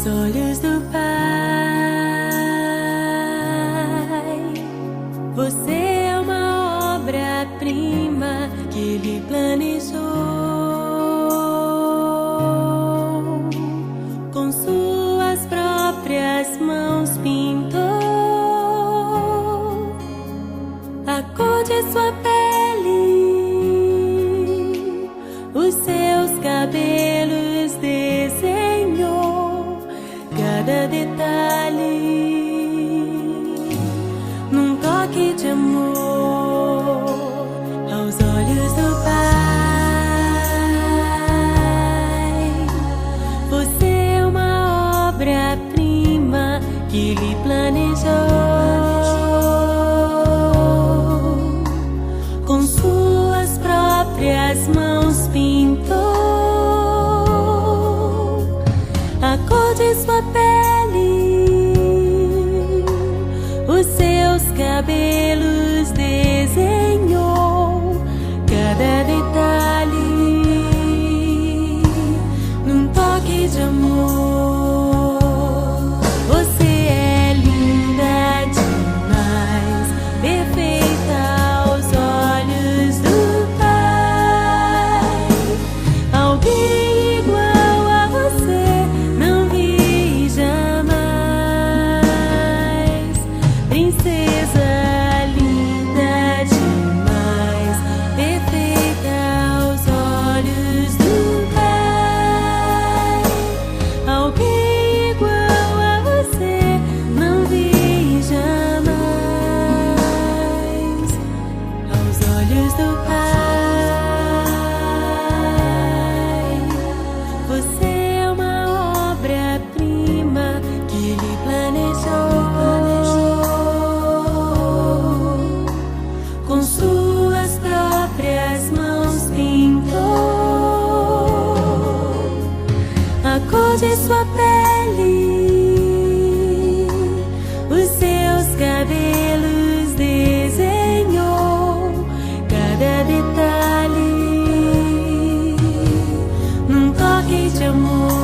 olhos do Pai. Você é uma obra-prima que Ele planejou, com suas próprias mãos pintou a cor de sua pele, os seus cabelos desenhou cada detalhe, num toque de amor aos olhos do Pai. Você é uma obra-prima que Ele planejou, com suas próprias mãos pintou a cor de sua pele, os seus cabelos desenhou cada detalhe, num toque de amor. Você é linda demais, perfeita aos olhos do Pai. Alguém igual a você não vi jamais. Princesa linda demais, perfeita aos olhos do Pai. Alguém igual a você não vi jamais. Aos olhos do Pai, você é uma obra-prima que Ele planejou, com suas próprias mãos pintou a cor de sua pele, os seus cabelos desenhou cada detalhe, num toque de amor.